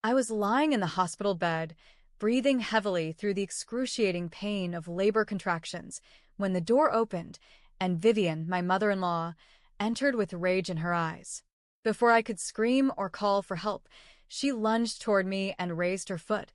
I was lying in the hospital bed, breathing heavily through the excruciating pain of labor contractions, when the door opened and Vivian, my mother-in-law, entered with rage in her eyes. Before I could scream or call for help, she lunged toward me and raised her foot,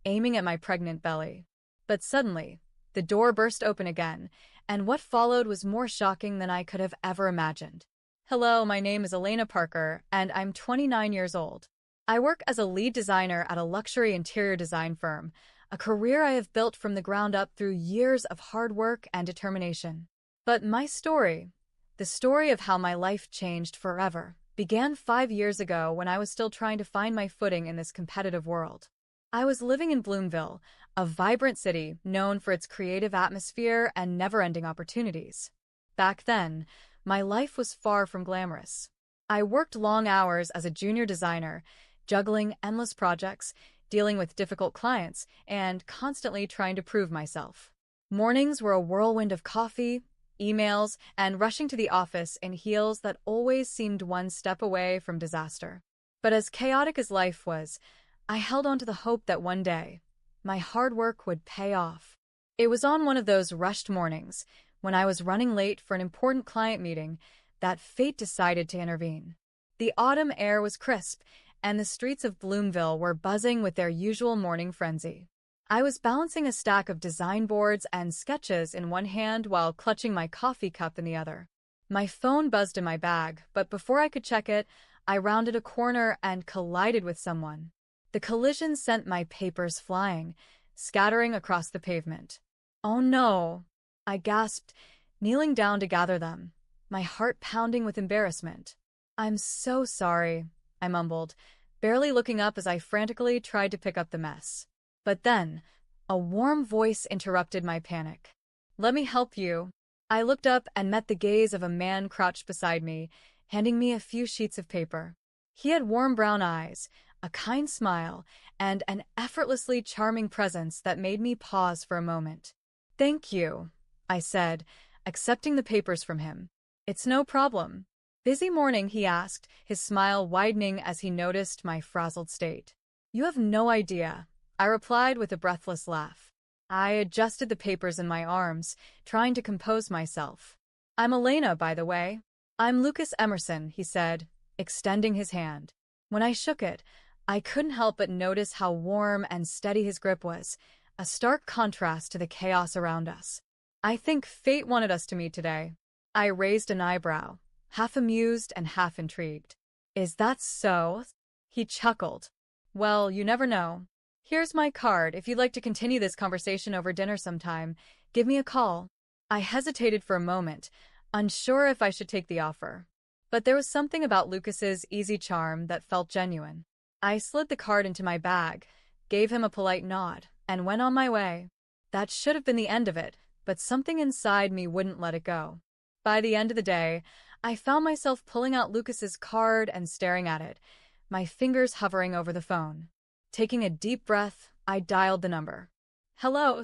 aiming at my pregnant belly. But suddenly, the door burst open again, and what followed was more shocking than I could have ever imagined. Hello, my name is Elena Parker, and I'm 29 years old. I work as a lead designer at a luxury interior design firm, a career I have built from the ground up through years of hard work and determination. But my story, the story of how my life changed forever, began 5 years ago when I was still trying to find my footing in this competitive world. I was living in Bloomville, a vibrant city known for its creative atmosphere and never-ending opportunities. Back then, my life was far from glamorous. I worked long hours as a junior designer, juggling endless projects, dealing with difficult clients, and constantly trying to prove myself. Mornings were a whirlwind of coffee, emails, and rushing to the office in heels that always seemed one step away from disaster. But as chaotic as life was, I held on to the hope that one day, my hard work would pay off. It was on one of those rushed mornings, when I was running late for an important client meeting, that fate decided to intervene. The autumn air was crisp, and the streets of Bloomville were buzzing with their usual morning frenzy. I was balancing a stack of design boards and sketches in one hand while clutching my coffee cup in the other. My phone buzzed in my bag, but before I could check it, I rounded a corner and collided with someone. The collision sent my papers flying, scattering across the pavement. "Oh no!" I gasped, kneeling down to gather them, my heart pounding with embarrassment. "I'm so sorry," I mumbled, barely looking up as I frantically tried to pick up the mess. But then, a warm voice interrupted my panic. "Let me help you." I looked up and met the gaze of a man crouched beside me, handing me a few sheets of paper. He had warm brown eyes, a kind smile, and an effortlessly charming presence that made me pause for a moment. "Thank you," I said, accepting the papers from him. "It's no problem." "Busy morning?" he asked, his smile widening as he noticed my frazzled state. "You have no idea," I replied with a breathless laugh. I adjusted the papers in my arms, trying to compose myself. "I'm Elena, by the way." "I'm Lucas Emerson," he said, extending his hand. When I shook it, I couldn't help but notice how warm and steady his grip was, a stark contrast to the chaos around us. "I think fate wanted us to meet today." I raised an eyebrow, half amused and half intrigued. "Is that so?" He chuckled. "Well, you never know. Here's my card. If you'd like to continue this conversation over dinner sometime, give me a call." I hesitated for a moment, unsure if I should take the offer. But there was something about Lucas's easy charm that felt genuine. I slid the card into my bag, gave him a polite nod, and went on my way. That should have been the end of it, but something inside me wouldn't let it go. By the end of the day, I found myself pulling out Lucas's card and staring at it, my fingers hovering over the phone. Taking a deep breath, I dialed the number. "Hello."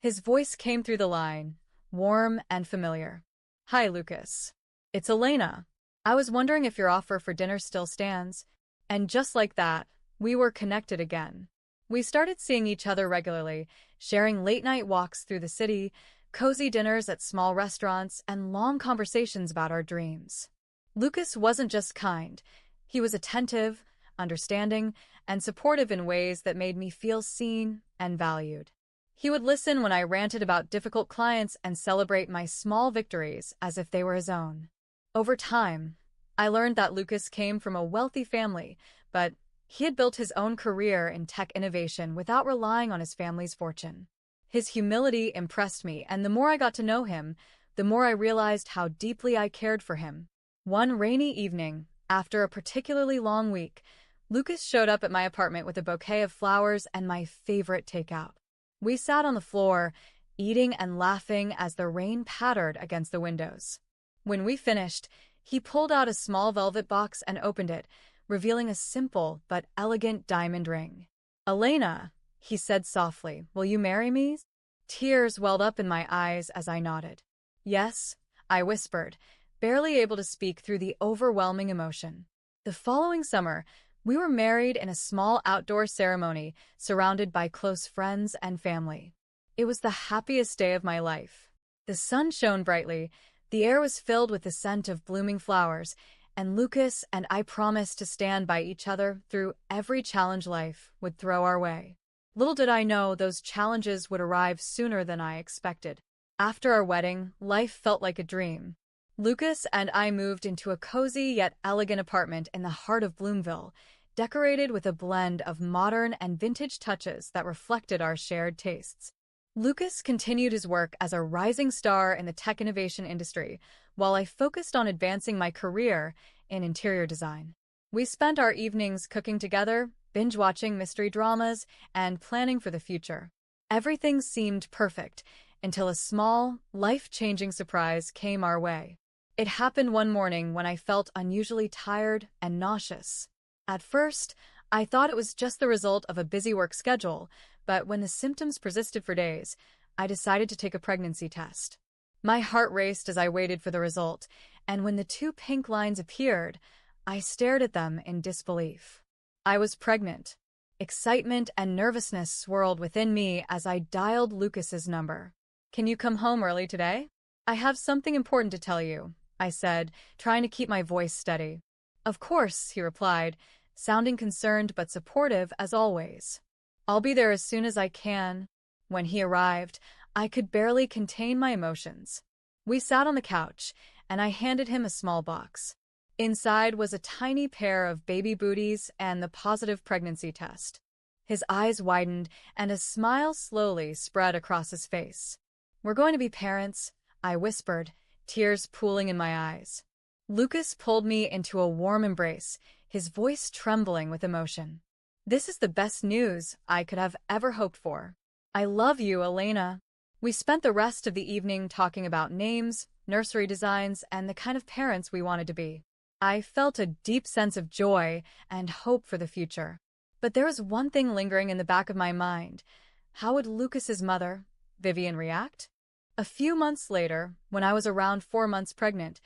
His voice came through the line, warm and familiar. "Hi, Lucas. It's Elena. I was wondering if your offer for dinner still stands." And just like that, we were connected again. We started seeing each other regularly, sharing late-night walks through the city, cozy dinners at small restaurants, and long conversations about our dreams. Lucas wasn't just kind. He was attentive, understanding, and supportive in ways that made me feel seen and valued. He would listen when I ranted about difficult clients and celebrate my small victories as if they were his own. Over time, I learned that Lucas came from a wealthy family, but he had built his own career in tech innovation without relying on his family's fortune. His humility impressed me, and the more I got to know him, the more I realized how deeply I cared for him. One rainy evening, after a particularly long week, Lucas showed up at my apartment with a bouquet of flowers and my favorite takeout. We sat on the floor, eating and laughing as the rain pattered against the windows. When we finished, he pulled out a small velvet box and opened it, revealing a simple but elegant diamond ring. "Elena," he said softly, "will you marry me?" Tears welled up in my eyes as I nodded. "Yes," I whispered, barely able to speak through the overwhelming emotion. The following summer, We were married in a small outdoor ceremony, surrounded by close friends and family. It was the happiest day of my life. The sun shone brightly, the air was filled with the scent of blooming flowers, and Lucas and I promised to stand by each other through every challenge life would throw our way. Little did I know those challenges would arrive sooner than I expected. After our wedding, life felt like a dream. Lucas and I moved into a cozy yet elegant apartment in the heart of Bloomville, decorated with a blend of modern and vintage touches that reflected our shared tastes. Lucas continued his work as a rising star in the tech innovation industry, while I focused on advancing my career in interior design. We spent our evenings cooking together, binge-watching mystery dramas, and planning for the future. Everything seemed perfect until a small, life-changing surprise came our way. It happened one morning when I felt unusually tired and nauseous. At first, I thought it was just the result of a busy work schedule, but when the symptoms persisted for days, I decided to take a pregnancy test. My heart raced as I waited for the result, and when the two pink lines appeared, I stared at them in disbelief. I was pregnant. Excitement and nervousness swirled within me as I dialed Lucas's number. "Can you come home early today? I have something important to tell you," I said, trying to keep my voice steady. "Of course," he replied, sounding concerned but supportive as always. "I'll be there as soon as I can." When he arrived, I could barely contain my emotions. We sat on the couch, and I handed him a small box. Inside was a tiny pair of baby booties and the positive pregnancy test. His eyes widened, and a smile slowly spread across his face. "We're going to be parents," I whispered, tears pooling in my eyes. Lucas pulled me into a warm embrace, his voice trembling with emotion. "This is the best news I could have ever hoped for. I love you, Elena." We spent the rest of the evening talking about names, nursery designs, and the kind of parents we wanted to be. I felt a deep sense of joy and hope for the future. But there was one thing lingering in the back of my mind. How would Lucas's mother, Vivian, react? A few months later, when I was around 4 months pregnant,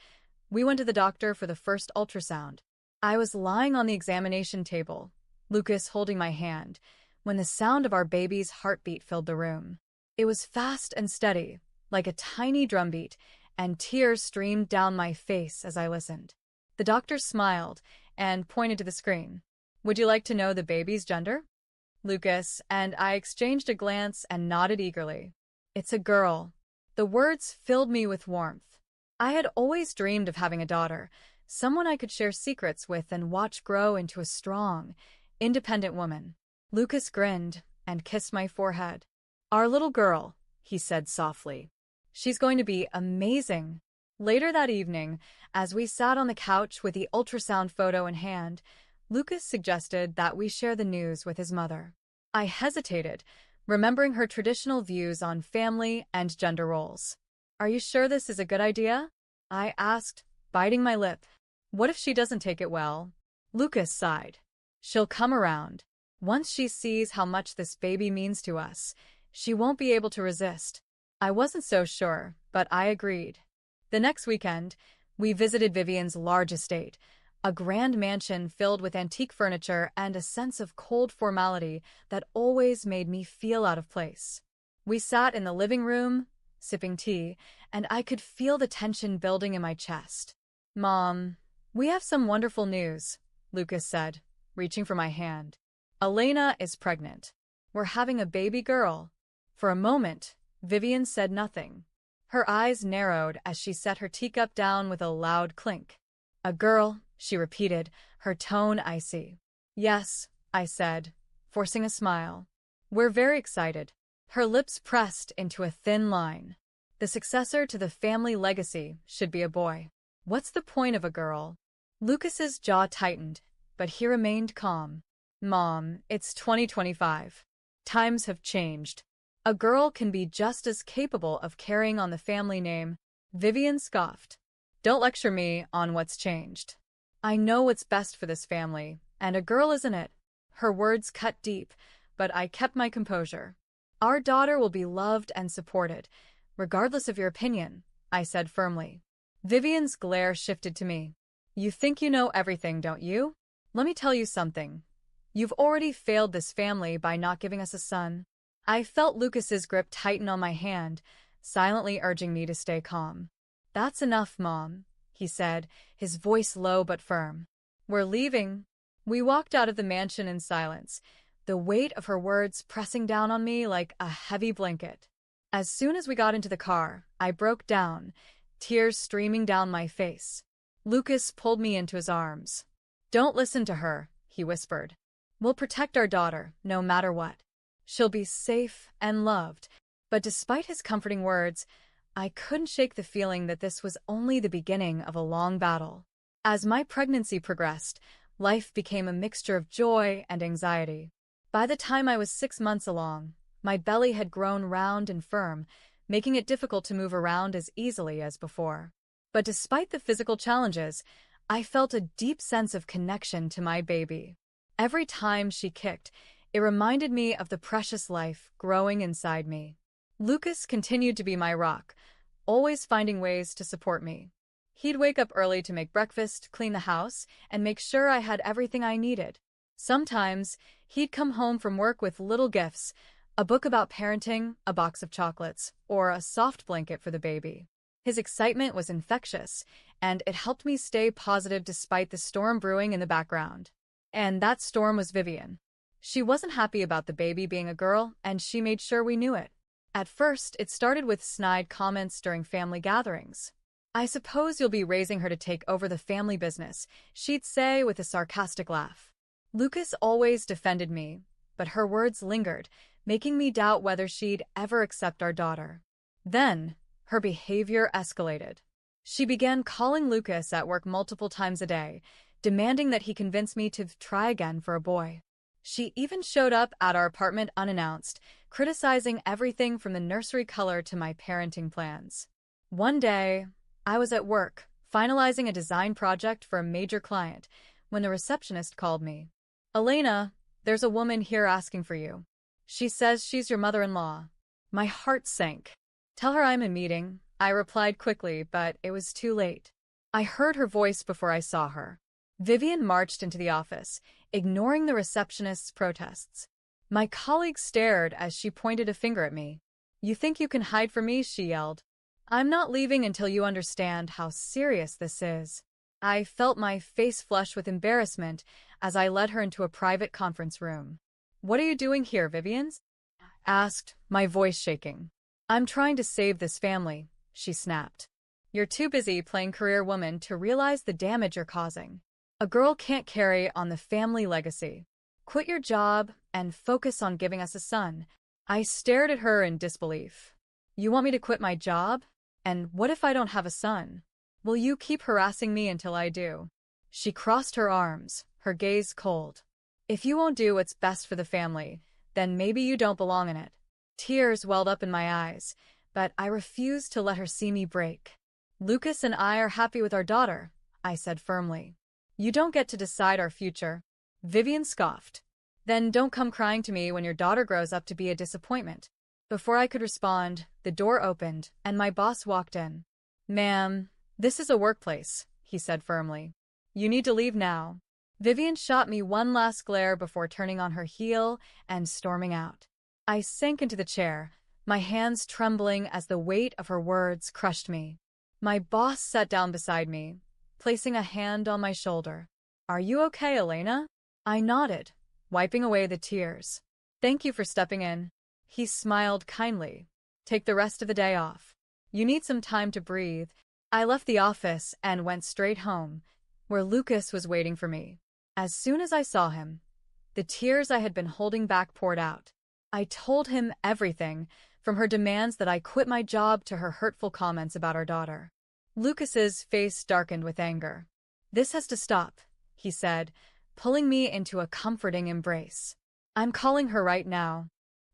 we went to the doctor for the first ultrasound. I was lying on the examination table, Lucas holding my hand, when the sound of our baby's heartbeat filled the room. It was fast and steady, like a tiny drumbeat, and tears streamed down my face as I listened. The doctor smiled and pointed to the screen. "Would you like to know the baby's gender?" Lucas and I exchanged a glance and nodded eagerly. "It's a girl." The words filled me with warmth. I had always dreamed of having a daughter, someone I could share secrets with and watch grow into a strong, independent woman. Lucas grinned and kissed my forehead. "Our little girl," he said softly. "She's going to be amazing." Later that evening, as we sat on the couch with the ultrasound photo in hand, Lucas suggested that we share the news with his mother. I hesitated, remembering her traditional views on family and gender roles. "Are you sure this is a good idea?" I asked, biting my lip. "What if she doesn't take it well?" Lucas sighed. "She'll come around. Once she sees how much this baby means to us, she won't be able to resist." I wasn't so sure, but I agreed. The next weekend, we visited Vivian's large estate, a grand mansion filled with antique furniture and a sense of cold formality that always made me feel out of place. We sat in the living room, sipping tea, and I could feel the tension building in my chest. "Mom, we have some wonderful news," Lucas said, reaching for my hand. "Elena is pregnant. We're having a baby girl." For a moment, Vivian said nothing. Her eyes narrowed as she set her teacup down with a loud clink. "A girl," she repeated, her tone icy. "Yes," I said, forcing a smile. "We're very excited." Her lips pressed into a thin line. The successor to the family legacy should be a boy. What's the point of a girl? Lucas's jaw tightened, but he remained calm. "Mom, it's 2025. Times have changed. A girl can be just as capable of carrying on the family name." Vivian scoffed. "Don't lecture me on what's changed. I know what's best for this family, and a girl isn't it." Her words cut deep, but I kept my composure. "Our daughter will be loved and supported, regardless of your opinion," I said firmly. Vivian's glare shifted to me. "You think you know everything, don't you?" Let me tell you something. You've already failed this family by not giving us a son. I felt Lucas's grip tighten on my hand, silently urging me to stay calm. That's enough, Mom, he said, his voice low but firm. We're leaving. We walked out of the mansion in silence, the weight of her words pressing down on me like a heavy blanket. As soon as we got into the car, I broke down, tears streaming down my face. Lucas pulled me into his arms. Don't listen to her, he whispered. We'll protect our daughter, no matter what. She'll be safe and loved. But despite his comforting words, I couldn't shake the feeling that this was only the beginning of a long battle. As my pregnancy progressed, life became a mixture of joy and anxiety. By the time I was 6 months along, my belly had grown round and firm, making it difficult to move around as easily as before. But despite the physical challenges, I felt a deep sense of connection to my baby. Every time she kicked, it reminded me of the precious life growing inside me. Lucas continued to be my rock, always finding ways to support me. He'd wake up early to make breakfast, clean the house, and make sure I had everything I needed. Sometimes, he'd come home from work with little gifts, a book about parenting, a box of chocolates, or a soft blanket for the baby. His excitement was infectious, and it helped me stay positive despite the storm brewing in the background. And that storm was Vivian. She wasn't happy about the baby being a girl, and she made sure we knew it. At first, it started with snide comments during family gatherings. I suppose you'll be raising her to take over the family business, she'd say with a sarcastic laugh. Lucas always defended me, but her words lingered, making me doubt whether she'd ever accept our daughter. Then, her behavior escalated. She began calling Lucas at work multiple times a day, demanding that he convince me to try again for a boy. She even showed up at our apartment unannounced, criticizing everything from the nursery color to my parenting plans. One day, I was at work, finalizing a design project for a major client, when the receptionist called me. Elena, there's a woman here asking for you. She says she's your mother-in-law. My heart sank. Tell her I'm in a meeting, I replied quickly, but it was too late. I heard her voice before I saw her. Vivian marched into the office, ignoring the receptionist's protests. My colleague stared as she pointed a finger at me. You think you can hide from me? She yelled. I'm not leaving until you understand how serious this is. I felt my face flush with embarrassment as I led her into a private conference room. What are you doing here, Vivian? Asked, my voice shaking. I'm trying to save this family, she snapped. You're too busy playing career woman to realize the damage you're causing. A girl can't carry on the family legacy. Quit your job and focus on giving us a son. I stared at her in disbelief. You want me to quit my job? And what if I don't have a son? Will you keep harassing me until I do? She crossed her arms, her gaze cold. If you won't do what's best for the family, then maybe you don't belong in it. Tears welled up in my eyes, but I refused to let her see me break. Lucas and I are happy with our daughter, I said firmly. You don't get to decide our future. Vivian scoffed. Then don't come crying to me when your daughter grows up to be a disappointment. Before I could respond, the door opened, and my boss walked in. Ma'am, this is a workplace, he said firmly. You need to leave now. Vivian shot me one last glare before turning on her heel and storming out. I sank into the chair, my hands trembling as the weight of her words crushed me. My boss sat down beside me, placing a hand on my shoulder. Are you okay, Elena? I nodded, wiping away the tears. Thank you for stepping in. He smiled kindly. Take the rest of the day off. You need some time to breathe. I left the office and went straight home, where Lucas was waiting for me. As soon as I saw him, the tears I had been holding back poured out. I told him everything, from her demands that I quit my job to her hurtful comments about our daughter. Lucas's face darkened with anger. This has to stop, he said, pulling me into a comforting embrace. I'm calling her right now.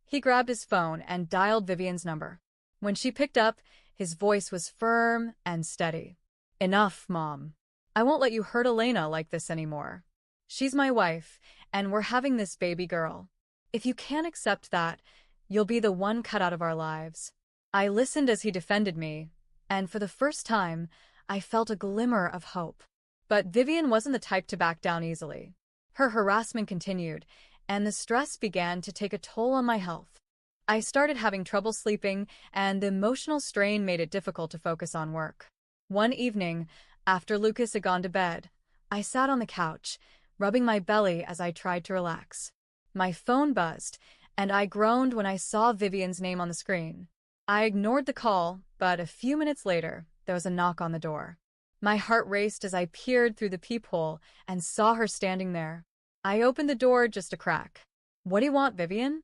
He grabbed his phone and dialed Vivian's number. When she picked up, his voice was firm and steady. Enough, Mom. I won't let you hurt Elena like this anymore. She's my wife, and we're having this baby girl. If you can't accept that, you'll be the one cut out of our lives. I listened as he defended me, and for the first time, I felt a glimmer of hope. But Vivian wasn't the type to back down easily. Her harassment continued, and the stress began to take a toll on my health. I started having trouble sleeping, and the emotional strain made it difficult to focus on work. One evening, after Lucas had gone to bed, I sat on the couch, rubbing my belly as I tried to relax. My phone buzzed, and I groaned when I saw Vivian's name on the screen. I ignored the call, but a few minutes later, there was a knock on the door. My heart raced as I peered through the peephole and saw her standing there. I opened the door just a crack. "What do you want, Vivian?"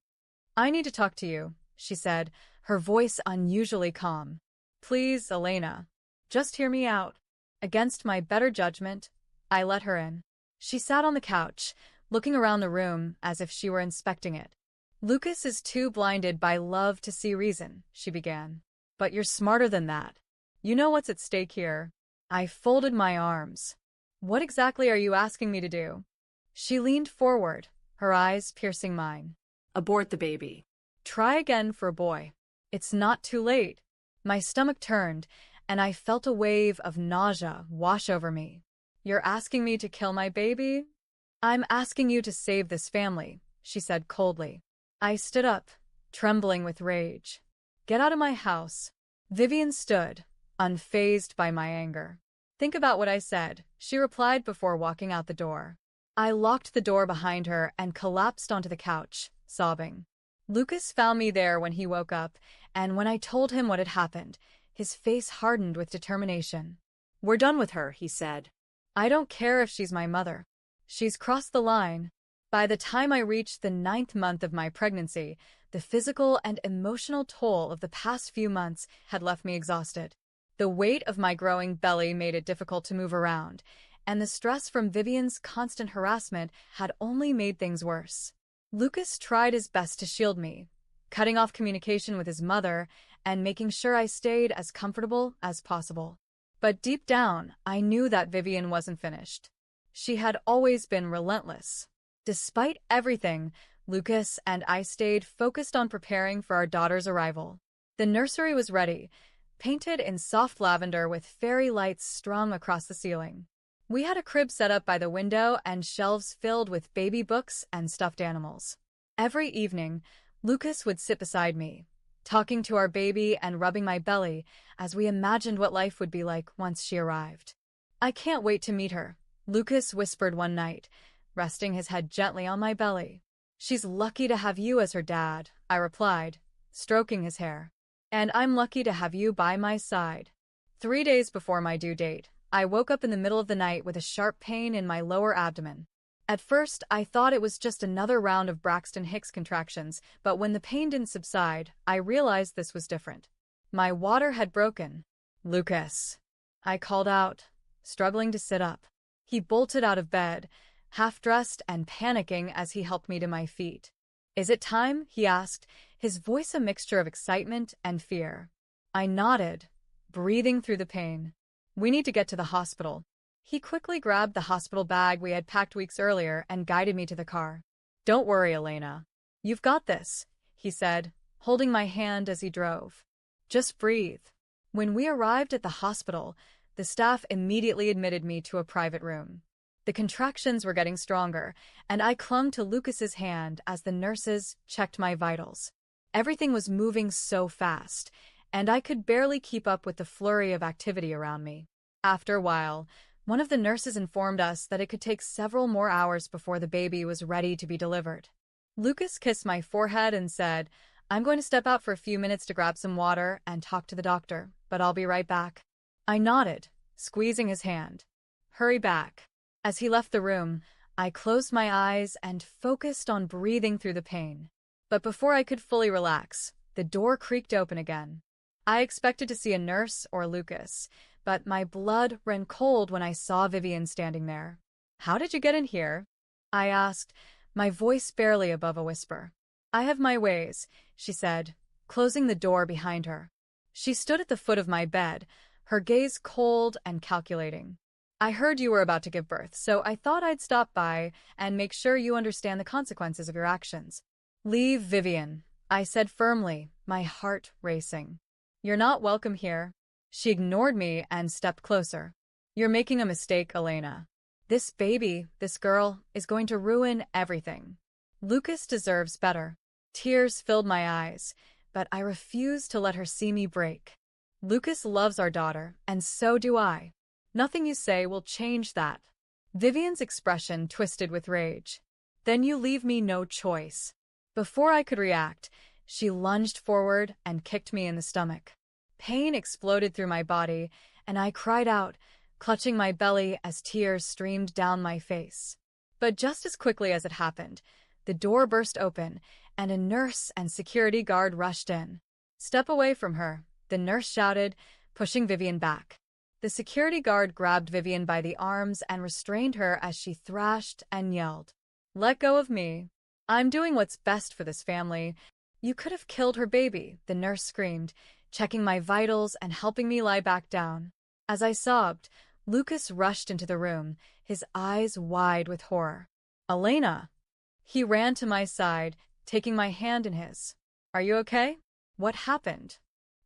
"I need to talk to you," she said, her voice unusually calm. "Please, Elena. Just hear me out." Against my better judgment, I let her in. She sat on the couch, looking around the room as if she were inspecting it. "Lucas is too blinded by love to see reason," she began. "But you're smarter than that. You know what's at stake here." I folded my arms. "What exactly are you asking me to do?" She leaned forward, her eyes piercing mine. "Abort the baby." "Try again for a boy. It's not too late." My stomach turned, and I felt a wave of nausea wash over me. "You're asking me to kill my baby?" "I'm asking you to save this family," she said coldly. I stood up, trembling with rage. "Get out of my house." Vivian stood, unfazed by my anger. "Think about what I said," she replied before walking out the door. I locked the door behind her and collapsed onto the couch, sobbing. Lucas found me there when he woke up, and when I told him what had happened, his face hardened with determination. "We're done with her," he said. "I don't care if she's my mother. She's crossed the line." By the time I reached the 9th month of my pregnancy, the physical and emotional toll of the past few months had left me exhausted. The weight of my growing belly made it difficult to move around, and the stress from Vivian's constant harassment had only made things worse. Lucas tried his best to shield me, cutting off communication with his mother and making sure I stayed as comfortable as possible. But deep down, I knew that Vivian wasn't finished. She had always been relentless. Despite everything, Lucas and I stayed focused on preparing for our daughter's arrival. The nursery was ready, painted in soft lavender with fairy lights strung across the ceiling. We had a crib set up by the window and shelves filled with baby books and stuffed animals. Every evening, Lucas would sit beside me, talking to our baby and rubbing my belly as we imagined what life would be like once she arrived. "I can't wait to meet her," Lucas whispered one night, resting his head gently on my belly. "She's lucky to have you as her dad," I replied, stroking his hair. "And I'm lucky to have you by my side." 3 days before my due date, I woke up in the middle of the night with a sharp pain in my lower abdomen. At first, I thought it was just another round of Braxton Hicks contractions, but when the pain didn't subside, I realized this was different. My water had broken. "Lucas," I called out, struggling to sit up. He bolted out of bed, half-dressed and panicking as he helped me to my feet. "Is it time?" he asked, his voice a mixture of excitement and fear. I nodded, breathing through the pain. "We need to get to the hospital." He quickly grabbed the hospital bag we had packed weeks earlier and guided me to the car. "Don't worry, Elena. You've got this," he said, holding my hand as he drove. "Just breathe." When we arrived at the hospital, the staff immediately admitted me to a private room. The contractions were getting stronger, and I clung to Lucas's hand as the nurses checked my vitals. Everything was moving so fast, and I could barely keep up with the flurry of activity around me. After a while, one of the nurses informed us that it could take several more hours before the baby was ready to be delivered. Lucas kissed my forehead and said, "I'm going to step out for a few minutes to grab some water and talk to the doctor, but I'll be right back." I nodded, squeezing his hand. "Hurry back." As he left the room, I closed my eyes and focused on breathing through the pain. But before I could fully relax, the door creaked open again. I expected to see a nurse or Lucas, but my blood ran cold when I saw Vivian standing there. "How did you get in here?" I asked, my voice barely above a whisper. "I have my ways," she said, closing the door behind her. She stood at the foot of my bed, her gaze cold and calculating. "I heard you were about to give birth, so I thought I'd stop by and make sure you understand the consequences of your actions." "Leave, Vivian," I said firmly, my heart racing. "You're not welcome here." She ignored me and stepped closer. "You're making a mistake, Elena. This baby, this girl, is going to ruin everything. Lucas deserves better. Tears filled my eyes, but I refused to let her see me break. Lucas loves our daughter, and so do I. Nothing you say will change that. Vivian's expression twisted with rage. Then you leave me no choice. Before I could react, she lunged forward and kicked me in the stomach. Pain exploded through my body, and I cried out, clutching my belly as tears streamed down my face. But just as quickly as it happened, the door burst open, and a nurse and security guard rushed in. "Step away from her," the nurse shouted, pushing Vivian back. The security guard grabbed Vivian by the arms and restrained her as she thrashed and yelled. "Let go of me. I'm doing what's best for this family." "You could have killed her baby," the nurse screamed, checking my vitals and helping me lie back down. As I sobbed, Lucas rushed into the room, his eyes wide with horror. "Elena!" He ran to my side, taking my hand in his. "Are you okay? What happened?"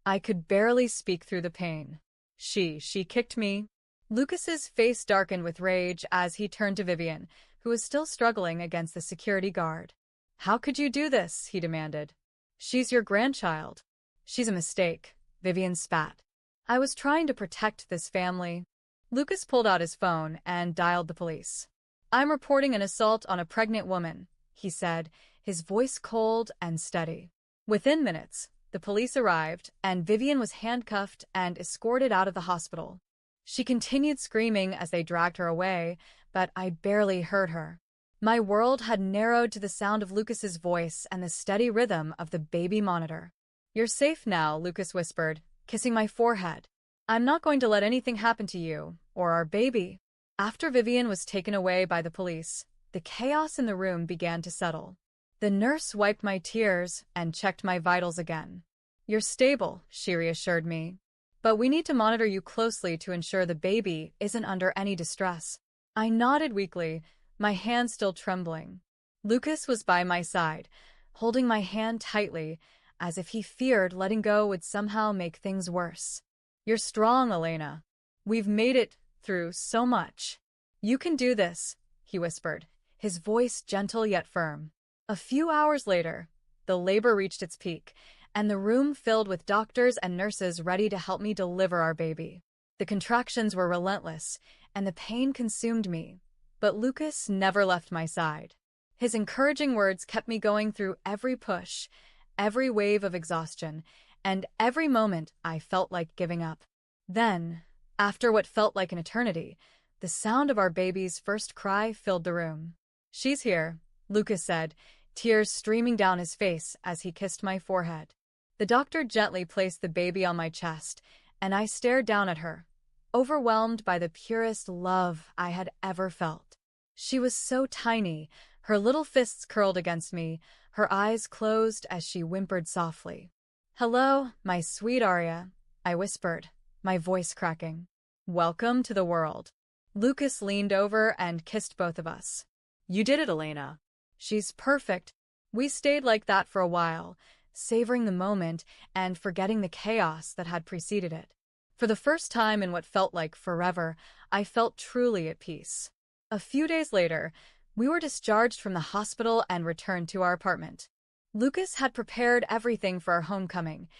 I could barely speak through the pain. She kicked me." Lucas's face darkened with rage as he turned to Vivian, who was still struggling against the security guard. "How could you do this?" he demanded. "She's your grandchild." "She's a mistake," Vivian spat. "I was trying to protect this family." Lucas pulled out his phone and dialed the police. "I'm reporting an assault on a pregnant woman," he said, his voice cold and steady. Within minutes, the police arrived, and Vivian was handcuffed and escorted out of the hospital. She continued screaming as they dragged her away, but I barely heard her. My world had narrowed to the sound of Lucas's voice and the steady rhythm of the baby monitor. "You're safe now," Lucas whispered, kissing my forehead. "I'm not going to let anything happen to you, or our baby." After Vivian was taken away by the police, the chaos in the room began to settle. The nurse wiped my tears and checked my vitals again. "You're stable," she reassured me. "But we need to monitor you closely to ensure the baby isn't under any distress." I nodded weakly, my hand still trembling. Lucas was by my side, holding my hand tightly, as if he feared letting go would somehow make things worse. "You're strong, Elena. We've made it through so much. You can do this," he whispered, his voice gentle yet firm. A few hours later, the labor reached its peak, and the room filled with doctors and nurses ready to help me deliver our baby. The contractions were relentless, and the pain consumed me, but Lucas never left my side. His encouraging words kept me going through every push, every wave of exhaustion, and every moment I felt like giving up. Then, after what felt like an eternity, the sound of our baby's first cry filled the room. "She's here," Lucas said, tears streaming down his face as he kissed my forehead. The doctor gently placed the baby on my chest, and I stared down at her, overwhelmed by the purest love I had ever felt. She was so tiny, her little fists curled against me, her eyes closed as she whimpered softly. "Hello, my sweet Arya," I whispered, my voice cracking. "Welcome to the world." Lucas leaned over and kissed both of us. "You did it, Elena." "She's perfect." We stayed like that for a while, savoring the moment and forgetting the chaos that had preceded it. For the first time in what felt like forever, I felt truly at peace. A few days later, we were discharged from the hospital and returned to our apartment. Lucas had prepared everything for our homecoming.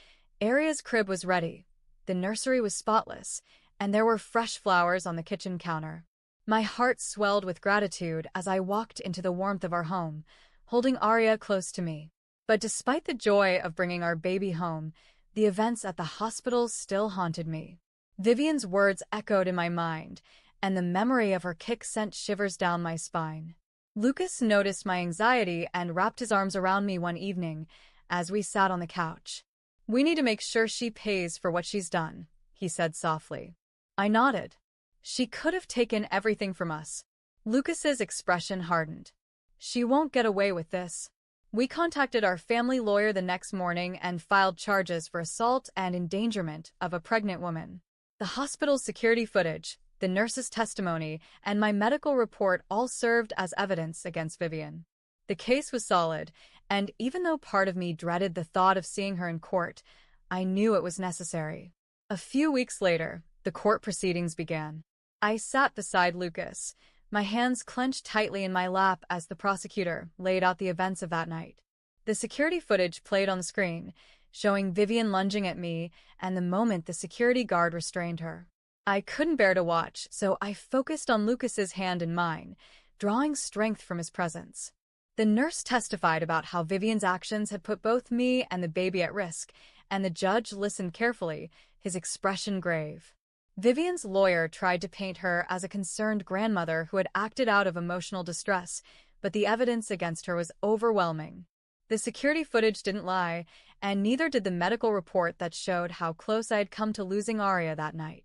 Arya's crib was ready, the nursery was spotless, and there were fresh flowers on the kitchen counter. My heart swelled with gratitude as I walked into the warmth of our home, holding Arya close to me. But despite the joy of bringing our baby home, the events at the hospital still haunted me. Vivian's words echoed in my mind, and the memory of her kick sent shivers down my spine. Lucas noticed my anxiety and wrapped his arms around me one evening as we sat on the couch. "We need to make sure she pays for what she's done," he said softly. I nodded. She could have taken everything from us. Lucas's expression hardened. "She won't get away with this." We contacted our family lawyer the next morning and filed charges for assault and endangerment of a pregnant woman. The hospital's security footage, the nurse's testimony, and my medical report all served as evidence against Vivian. The case was solid, and even though part of me dreaded the thought of seeing her in court, I knew it was necessary. A few weeks later, the court proceedings began. I sat beside Lucas, my hands clenched tightly in my lap as the prosecutor laid out the events of that night. The security footage played on the screen, showing Vivian lunging at me and the moment the security guard restrained her. I couldn't bear to watch, so I focused on Lucas's hand in mine, drawing strength from his presence. The nurse testified about how Vivian's actions had put both me and the baby at risk, and the judge listened carefully, his expression grave. Vivian's lawyer tried to paint her as a concerned grandmother who had acted out of emotional distress, but the evidence against her was overwhelming. The security footage didn't lie, and neither did the medical report that showed how close I had come to losing Aria that night.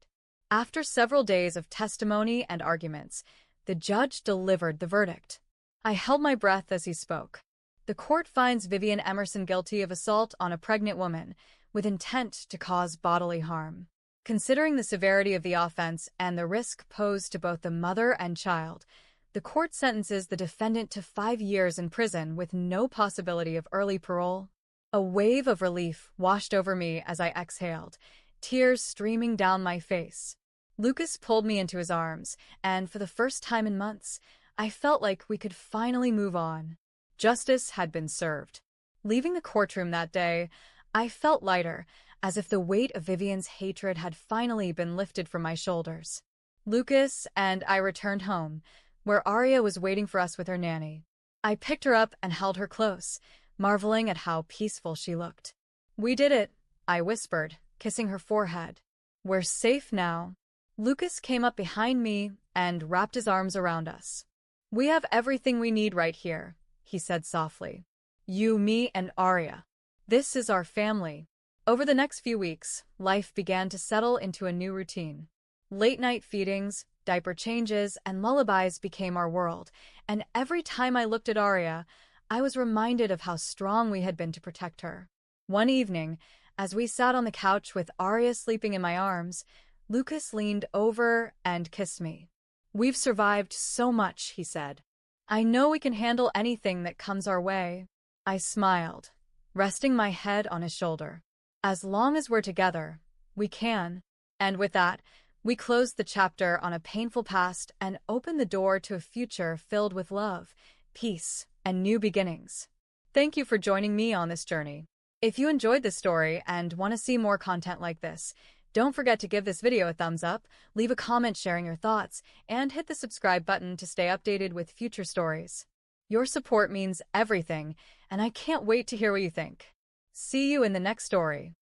After several days of testimony and arguments, the judge delivered the verdict. I held my breath as he spoke. The court finds Vivian Emerson guilty of assault on a pregnant woman with intent to cause bodily harm. Considering the severity of the offense and the risk posed to both the mother and child, the court sentences the defendant to 5 years in prison with no possibility of early parole. A wave of relief washed over me as I exhaled, tears streaming down my face. Lucas pulled me into his arms, and for the first time in months, I felt like we could finally move on. Justice had been served. Leaving the courtroom that day, I felt lighter, as if the weight of Vivian's hatred had finally been lifted from my shoulders. Lucas and I returned home, where Aria was waiting for us with her nanny. I picked her up and held her close, marveling at how peaceful she looked. "We did it," I whispered, kissing her forehead. "We're safe now." Lucas came up behind me and wrapped his arms around us. "We have everything we need right here," he said softly. "You, me, and Aria. This is our family." Over the next few weeks, life began to settle into a new routine. Late-night feedings, diaper changes, and lullabies became our world, and every time I looked at Aria, I was reminded of how strong we had been to protect her. One evening, as we sat on the couch with Aria sleeping in my arms, Lucas leaned over and kissed me. "We've survived so much," he said. "I know we can handle anything that comes our way." I smiled, resting my head on his shoulder. "As long as we're together, we can." And with that, we closed the chapter on a painful past and opened the door to a future filled with love, peace, and new beginnings. Thank you for joining me on this journey. If you enjoyed this story and want to see more content like this, don't forget to give this video a thumbs up, leave a comment sharing your thoughts, and hit the subscribe button to stay updated with future stories. Your support means everything, and I can't wait to hear what you think. See you in the next story.